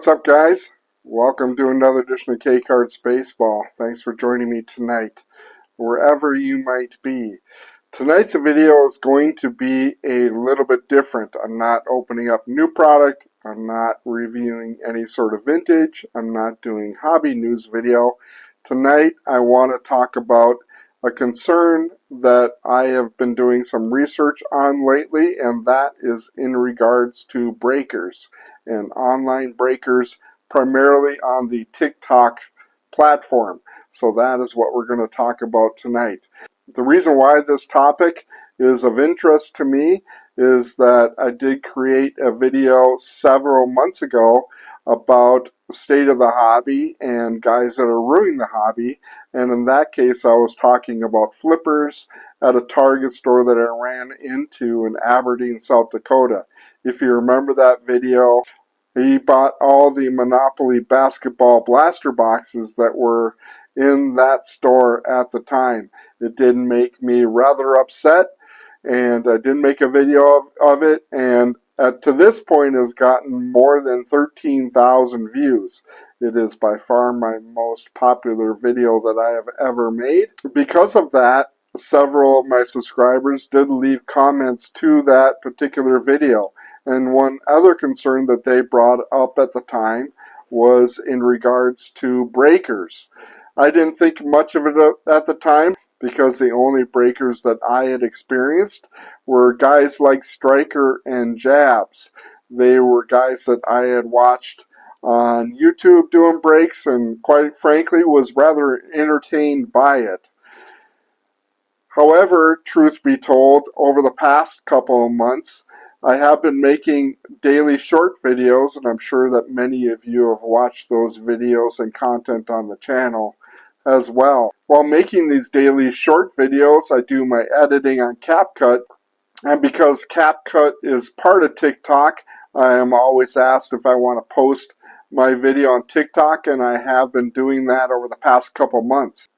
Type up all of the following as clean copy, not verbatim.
What's up, guys? Welcome to another edition of K-Cards Baseball. Thanks for joining me tonight, wherever you might be. Tonight's video is going to be a little bit different. I'm not opening up new product. I'm not reviewing any sort of vintage. I'm not doing hobby news video. Tonight, I want to talk about a concern that I have been doing some research on lately, and that is in regards to breakers and online breakers, primarily on the TikTok platform. So that is what we're going to talk about tonight. The reason why this topic is of interest to me is that I did create a video several months ago about the state of the hobby and guys that are ruining the hobby, and in that case I was talking about flippers at a Target store that I ran into in Aberdeen, South Dakota. If you remember that video, he bought all the Monopoly basketball blaster boxes that were in that store at the time. It did make me rather upset, and I did make a video of it, and to this point has gotten more than 13,000 views. It is by far my most popular video that I have ever made. Because of that, several of my subscribers did leave comments to that particular video. And one other concern that they brought up at the time was in regards to breakers. I didn't think much of it at the time, because the only breakers that I had experienced were guys like Striker and Jabs. They were guys that I had watched on YouTube doing breaks, and quite frankly was rather entertained by it. However, truth be told, over the past couple of months, I have been making daily short videos, and I'm sure that many of you have watched those videos and content on the channel as well. While making these daily short videos, I do my editing on CapCut, and because CapCut is part of TikTok, I am always asked if I want to post my video on TikTok, and I have been doing that over the past couple months.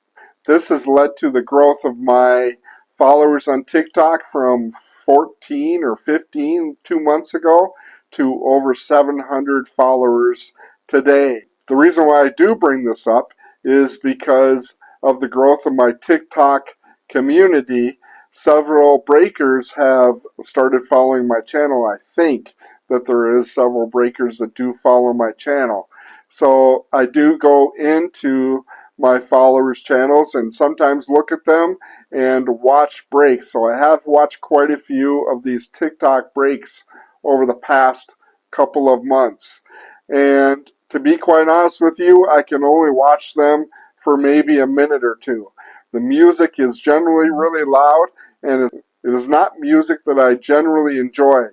This has led to the growth of my followers on TikTok from 14 or 15 2 months ago to over 700 followers today. The reason why I do bring this up is because of the growth of my TikTok community. Several breakers have started following my channel. I think that there is several breakers that do follow my channel. So I do go into my followers' channels and sometimes look at them and watch breaks. So I have watched quite a few of these TikTok breaks over the past couple of months. And to be quite honest with you, I can only watch them for maybe a minute or two. The music is generally really loud, and it is not music that I generally enjoy.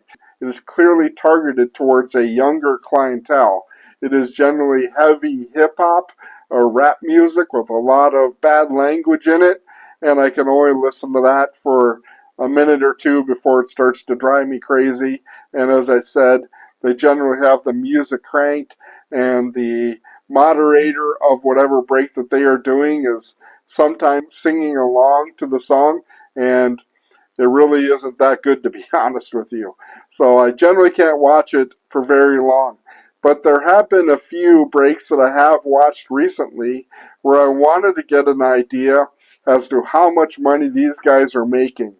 It is clearly targeted towards a younger clientele. It is generally heavy hip-hop or rap music with a lot of bad language in it, and I can only listen to that for a minute or two before it starts to drive me crazy. And as I said, they generally have the music cranked, and the moderator of whatever break that they are doing is sometimes singing along to the song, and it really isn't that good, to be honest with you. So I generally can't watch it for very long. But there have been a few breaks that I have watched recently where I wanted to get an idea as to how much money these guys are making.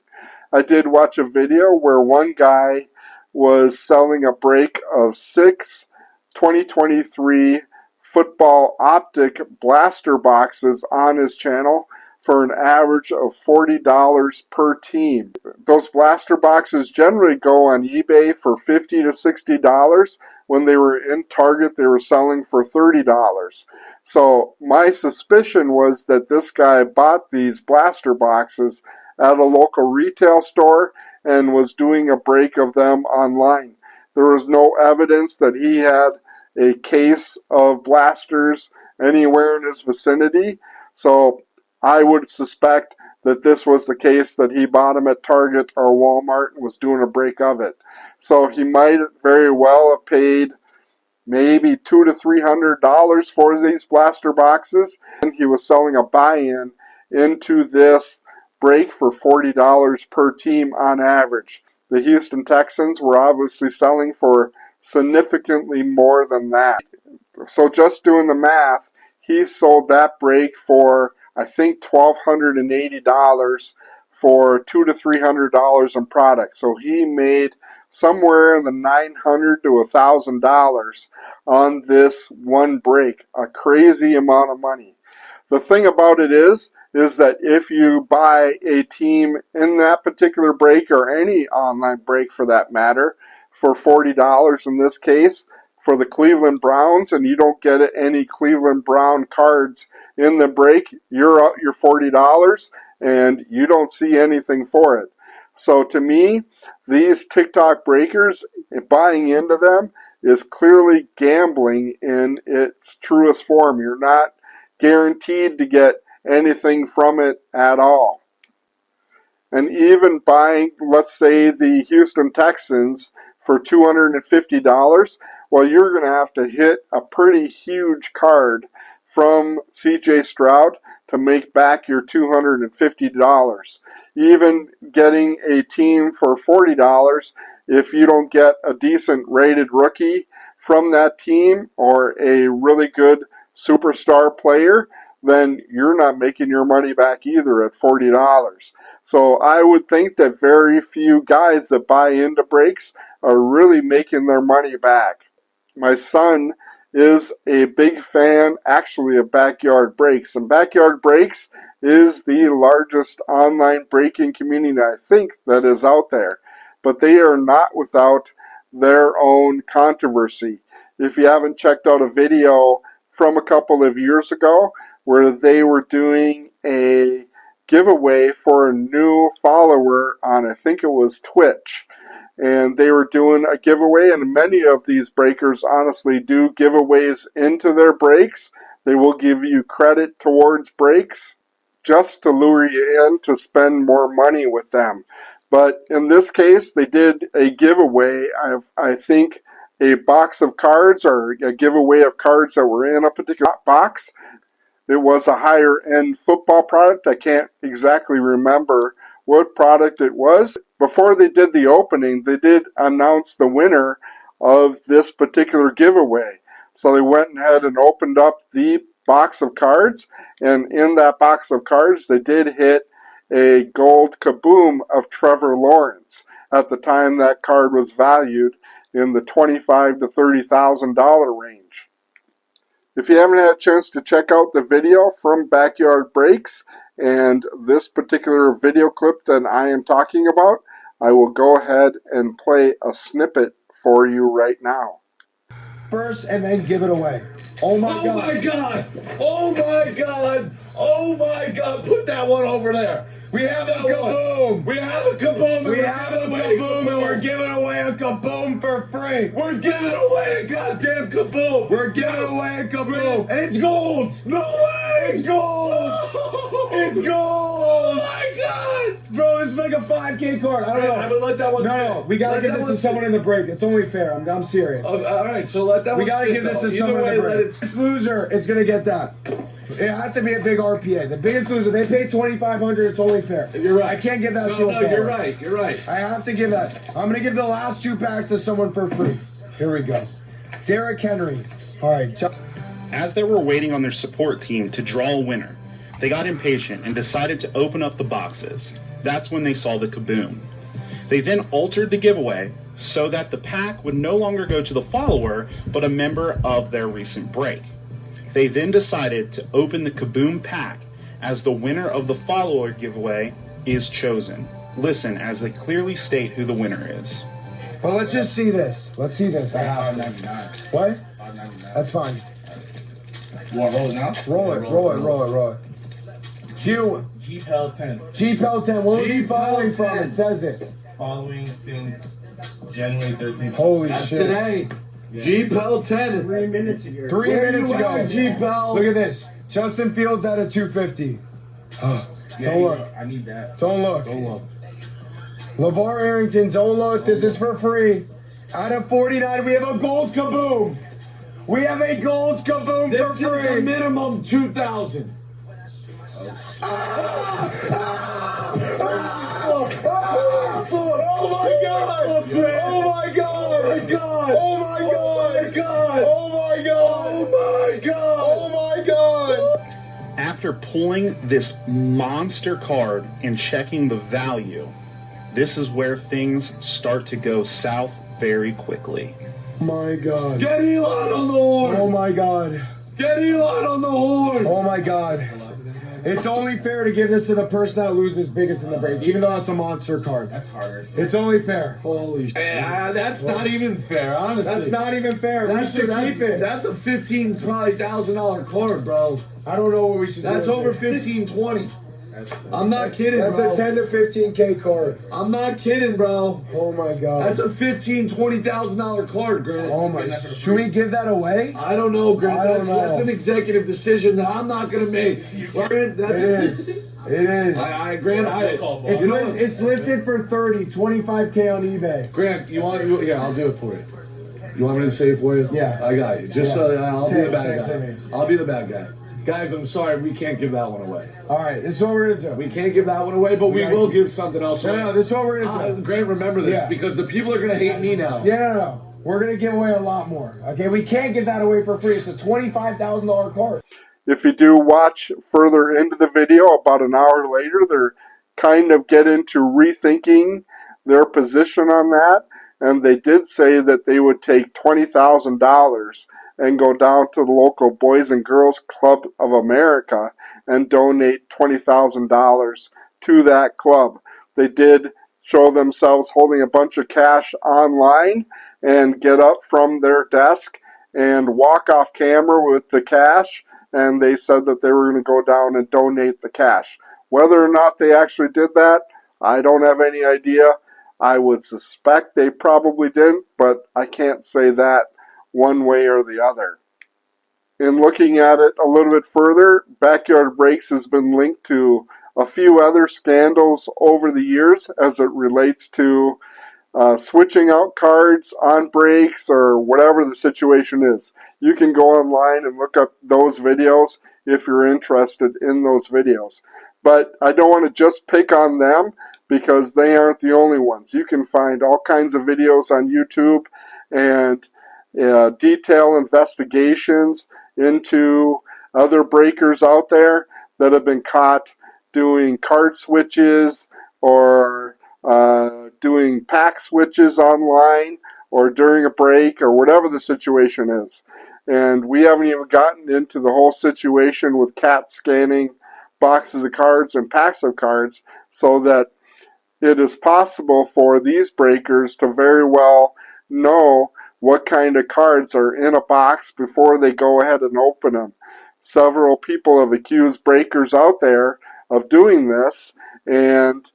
I did watch a video where one guy was selling a break of 6 2023 football Optic blaster boxes on his channel for an average of $40 per team. Those blaster boxes generally go on eBay for $50 to $60. When they were in Target, they were selling for $30. So my suspicion was that this guy bought these blaster boxes at a local retail store and was doing a break of them online. There was no evidence that he had a case of blasters anywhere in his vicinity, so I would suspect that this was the case, that he bought them at Target or Walmart and was doing a break of it. So he might very well have paid maybe $200 to $300 for these blaster boxes, and he was selling a buy-in into this break for $40 per team on average. The Houston Texans were obviously selling for significantly more than that. So just doing the math, he sold that break for, I think, $1,280 for $200 to $300 in product. So he made somewhere in the $900 to $1,000 on this one break, a crazy amount of money. The thing about it is that if you buy a team in that particular break, or any online break for that matter, for $40 in this case, for the Cleveland Browns, and you don't get any Cleveland Brown cards in the break, you're out your $40 and you don't see anything for it. So to me, these TikTok breakers, buying into them is clearly gambling in its truest form. You're not guaranteed to get anything from it at all. And even buying, let's say, the Houston Texans for $250, well, you're going to have to hit a pretty huge card from CJ Stroud to make back your $250. Even getting a team for $40, if you don't get a decent rated rookie from that team or a really good superstar player, then you're not making your money back either at $40. So I would think that very few guys that buy into breaks are really making their money back. My son is a big fan, actually, of Backyard Breaks. And Backyard Breaks is the largest online breaking community, I think, that is out there. But they are not without their own controversy. If you haven't checked out a video from a couple of years ago where they were doing a giveaway for a new follower on, I think it was Twitch. And they were doing a giveaway, and many of these breakers honestly do giveaways into their breaks. They will give you credit towards breaks just to lure you in to spend more money with them. But in this case, they did a giveaway of, I think, a box of cards, or a giveaway of cards that were in a particular box. It was a higher-end football product. I can't exactly remember what product it was. Before they did the opening, they did announce the winner of this particular giveaway. So they went ahead and opened up the box of cards, and in that box of cards, they did hit a gold kaboom of Trevor Lawrence. At the time, that card was valued in the $25,000 to $30,000 range. If you haven't had a chance to check out the video from Backyard Breaks and this particular video clip that I am talking about, I will go ahead and play a snippet for you right now. First, and then give it away. Oh my God. Oh my God. Oh my God. Oh my God. Put that one over there. We have a kaboom. We have a kaboom. We have a kaboom, and we're giving away a kaboom for free. We're giving away a goddamn kaboom. We're giving away a kaboom. And it's gold. No way. It's gold. No. It's gold. Oh my God. Bro, this is like a 5K card. I don't know. I would let that one sit. No, we gotta give this to someone in the break. It's only fair. I'm serious. All right, so let that one sit. We gotta give this to someone in the break. This loser is gonna get that. It has to be a big RPA. The biggest loser, they pay $2,500. It's only fair. You're right. I can't give that to a No, you're right. You're right. I have to give that. I'm going to give the last 2 packs to someone for free. Here we go. Derrick Henry. All right. As they were waiting on their support team to draw a winner, they got impatient and decided to open up the boxes. That's when they saw the kaboom. They then altered the giveaway so that the pack would no longer go to the follower, but a member of their recent break. They then decided to open the kaboom pack as the winner of the follower giveaway is chosen. Listen as they clearly state who the winner is. Well, let's just see this. Let's see this. I have to. What? That's fine. You want to roll it now? Roll it. GPEL 10. GPEL 10. What was he following from? It says it. Following since January 13th. Holy That's shit. today. G-Pel 10. 3 minutes ago. 3 minutes ago. G-Pel. Look at this. Justin Fields at a 250. Don't look. I need that. Don't look. Don't look. LeVar Arrington, don't look. This is for free. Out of 49, we have a gold kaboom. We have a gold kaboom for This is free. a minimum 2,000. Oh my God! Oh my God! Oh my God! Oh my God! Oh my God! Oh my God! Oh after pulling this monster card and checking the value, this is where things start to go south very quickly. My God. Get Elon on the horn. Oh my God. Get Elon on the horn. Oh my God. It's only fair to give this to the person that loses biggest in the break, even though it's a monster card. That's harder. It's only fair. Holy shit. That's not even fair, honestly. That's not even fair. We should keep it. That's a $15,000 card, bro. I don't know what we should do. That's over 15, 20. I'm not kidding, That's bro. a 10 to 15K card. I'm not kidding, bro. Oh my God. That's a $20,000 card, Grant. Oh my. Should we give that away? I don't know, Grant. I don't know. That's an executive decision that I'm not gonna make. Grant, that's It is. It is. It's listed for 30, 25K on eBay. Grant, yeah, I'll do it for you. You want me to say it for you? Yeah. I got you. Just Yeah. I'll be Say the it bad for guy. me. I'll be the bad guy. Guys, I'm sorry, we can't give that one away. All right, this is what we're gonna do. We can't give that one away, but we will give something else away. No, this is what we're gonna do. Grant, remember this, Yeah. because the people are gonna hate me now. Yeah, no. We're gonna give away a lot more. Okay, we can't give that away for free. It's a $25,000 card. If you do watch further into the video, about an hour later, they're kind of get into rethinking their position on that. And they did say that they would take $20,000 and go down to the local Boys and Girls Club of America and donate $20,000 to that club. They did show themselves holding a bunch of cash online and get up from their desk and walk off camera with the cash, and they said that they were going to go down and donate the cash. Whether or not they actually did that, I don't have any idea. I would suspect they probably didn't, but I can't say that one way or the other. In looking at it a little bit further, Backyard Breaks has been linked to a few other scandals over the years as it relates to switching out cards on breaks or whatever the situation is. You can go online and look up those videos if you're interested in those videos. But I don't want to just pick on them because they aren't the only ones. You can find all kinds of videos on YouTube and detail investigations into other breakers out there that have been caught doing card switches or doing pack switches online or during a break or whatever the situation is. And we haven't even gotten into the whole situation with cat scanning boxes of cards and packs of cards, so that it is possible for these breakers to very well know what kind of cards are in a box before they go ahead and open them. Several people have accused breakers out there of doing this, and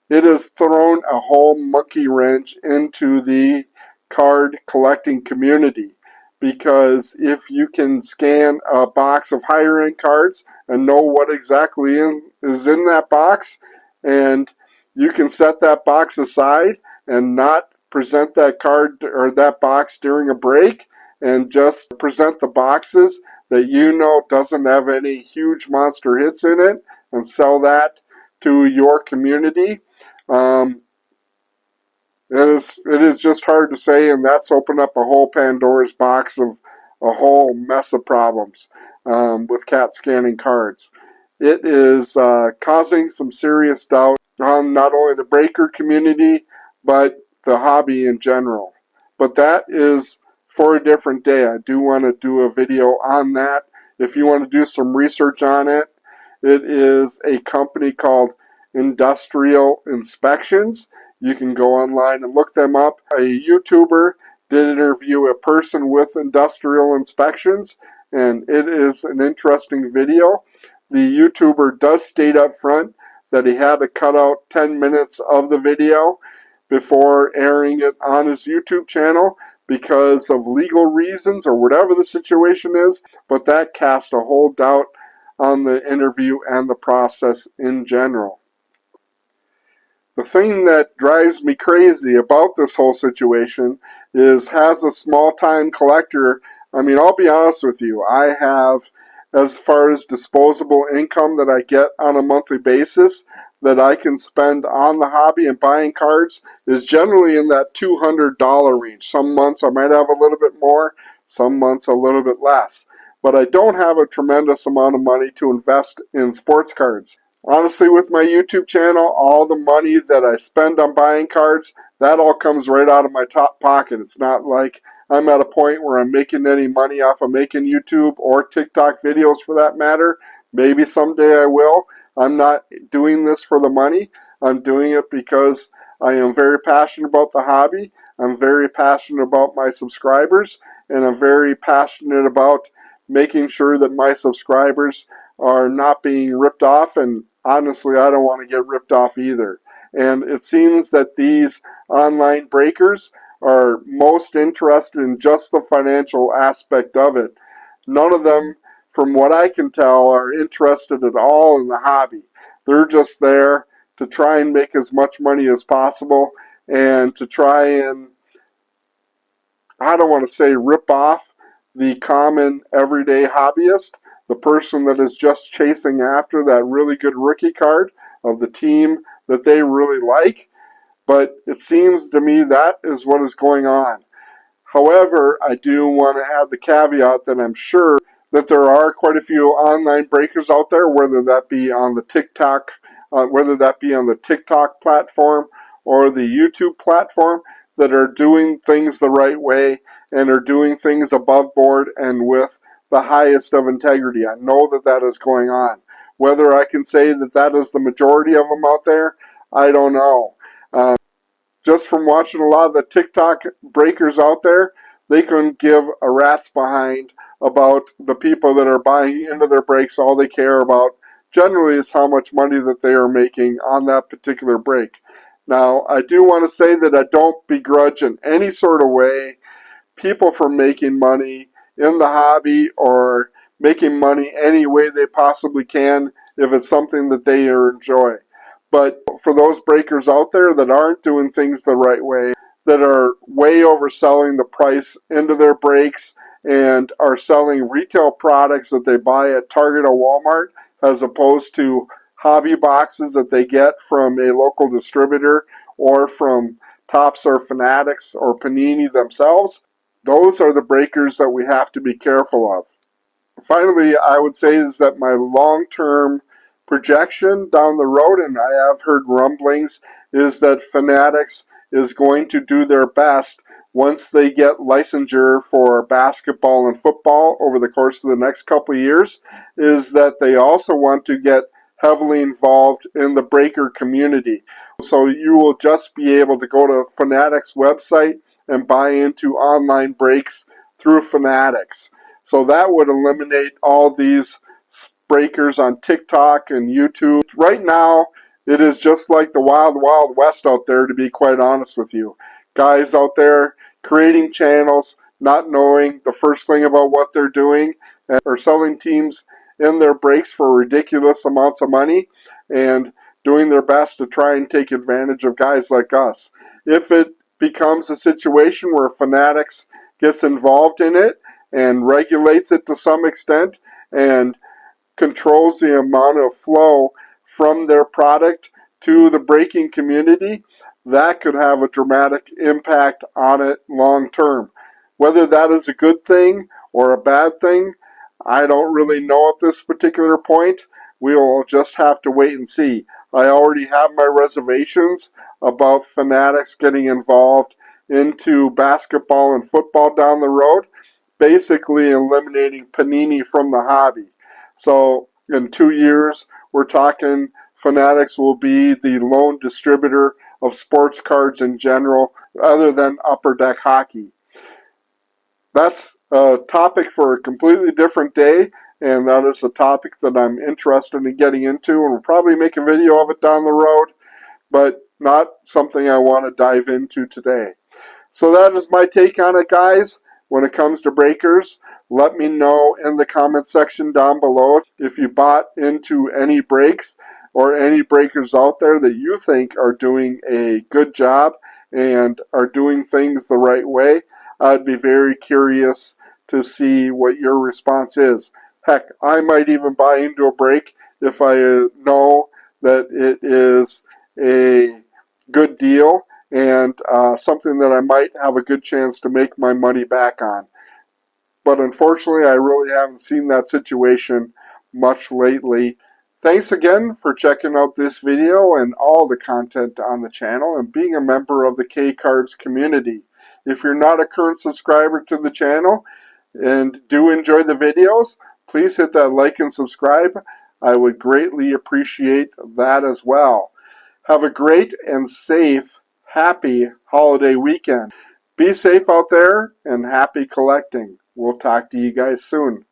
it has thrown a whole monkey wrench into the card collecting community. Because if you can scan a box of higher end cards and know what exactly is in that box, and you can set that box aside and not present that card or that box during a break and just present the boxes that you know doesn't have any huge monster hits in it and sell that to your community. It is just hard to say, and that's opened up a whole Pandora's box of a whole mess of problems with cat scanning cards. It is causing some serious doubt on not only the breaker community, but the hobby in general. But that is for a different day. I do want to do a video on that. If you want to do some research on it, it is a company called Industrial Inspections. You can go online and look them up. A YouTuber did interview a person with Industrial Inspections, and it is an interesting video. The YouTuber does state up front that he had to cut out 10 minutes of the video before airing it on his YouTube channel because of legal reasons or whatever the situation is, but that cast a whole doubt on the interview and the process in general. The thing that drives me crazy about this whole situation is, as a small-time collector, I mean, I'll be honest with you, I have, as far as disposable income that I get on a monthly basis that I can spend on the hobby and buying cards is generally in that $200 range. Some months I might have a little bit more, some months a little bit less. but I don't have a tremendous amount of money to invest in sports cards. Honestly, with my YouTube channel, all the money that I spend on buying cards, that all comes right out of my top pocket. It's not like I'm at a point where I'm making any money off of making YouTube or TikTok videos for that matter. Maybe someday I will. I'm not doing this for the money. I'm doing it because I am very passionate about the hobby. I'm very passionate about my subscribers, and I'm very passionate about making sure that my subscribers are not being ripped off, and honestly, I don't want to get ripped off either. And it seems that these online breakers are most interested in just the financial aspect of it. None of them, from what I can tell, are interested at all in the hobby. They're just there to try and make as much money as possible and to try and, I don't want to say rip off the common everyday hobbyist, the person that is just chasing after that really good rookie card of the team that they really like. But it seems to me that is what is going on. However, I do want to add the caveat that I'm sure that there are quite a few online breakers out there, whether that be on the TikTok platform or the YouTube platform, that are doing things the right way and are doing things above board and with the highest of integrity. I know that that is going on. Whether I can say that that is the majority of them out there, I don't know. Just from watching a lot of the TikTok breakers out there, they couldn't give a rat's behind about the people that are buying into their breaks. All they care about generally is how much money that they are making on that particular break. Now, I do want to say that I don't begrudge in any sort of way people from making money in the hobby or making money any way they possibly can if it's something that they enjoy. But for those breakers out there that aren't doing things the right way, that are way overselling the price into their breaks and are selling retail products that they buy at Target or Walmart as opposed to hobby boxes that they get from a local distributor or from Topps or Fanatics or Panini themselves, those are the breakers that we have to be careful of. Finally, I would say is that my long-term projection down the road, and I have heard rumblings, is that Fanatics is going to do their best once they get licensure for basketball and football over the course of the next couple of years, is that they also want to get heavily involved in the breaker community. So you will just be able to go to Fanatics website and buy into online breaks through Fanatics. So that would eliminate all these breakers on TikTok and YouTube. Right now, it is just like the wild, wild west out there, to be quite honest with you. Guys out there creating channels, not knowing the first thing about what they're doing, or selling teams in their breaks for ridiculous amounts of money, and doing their best to try and take advantage of guys like us. If it becomes a situation where Fanatics gets involved in it and regulates it to some extent and controls the amount of flow from their product to the breaking community, that could have a dramatic impact on it long term. Whether that is a good thing or a bad thing, I don't really know at this particular point. We'll just have to wait and see. I already have my reservations about Fanatics getting involved into basketball and football down the road, basically eliminating Panini from the hobby. So in 2 years, we're talking Fanatics will be the lone distributor of sports cards in general, other than Upper Deck Hockey. That's a topic for a completely different day, and that is a topic that I'm interested in getting into, and we'll probably make a video of it down the road, but not something I want to dive into today. So that is my take on it, guys. When it comes to breakers, let me know in the comment section down below if you bought into any breaks or any breakers out there that you think are doing a good job and are doing things the right way. I'd be very curious to see what your response is. Heck, I might even buy into a break if I know that it is a good deal and something that I might have a good chance to make my money back on. but unfortunately I really haven't seen that situation much lately. Thanks again for checking out this video and all the content on the channel and being a member of the K-Cards community. If you're not a current subscriber to the channel and do enjoy the videos, please hit that like and subscribe. I would greatly appreciate that as well. Have a great and safe, happy holiday weekend. Be safe out there and happy collecting. We'll talk to you guys soon.